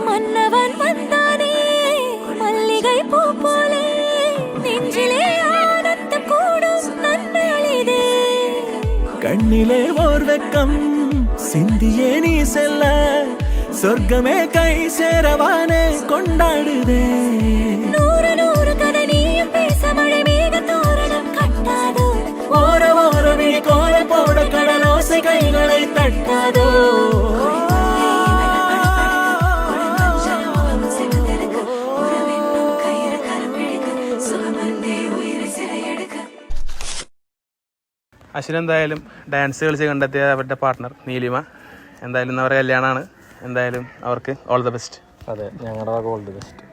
மன்னவன் வந்தானே மல்லிகை பூ போலே நெஞ்சிலே ஆனந்தம் கூடும் நன்னாளிதே. கண்ணிலே ஓர் வெக்கம் சிந்தியே நீ செல்ல சொர்க்கமே கை சேரவானே கொண்டாடுதே. நூறு நூறு கதை நீயும் பேச மழை மேக தோரணம் கட்டாதோ. ஓர ஓரவி கோல போட கடலோசை கைகளை தட்டாதோ. അശ്വിൻ എന്തായാലും ഡാൻസ് കളിച്ച് കണ്ടെത്തിയ അവരുടെ പാർട്ട്ണർ നീലിമ എന്തായാലും ഇന്ന് അവരുടെ കല്യാണമാണ്. എന്തായാലും അവർക്ക് ഓൾ ദ ബെസ്റ്റ്. അതെ, ഞങ്ങളുടെ വക ഓൾ ദി ബെസ്റ്റ്.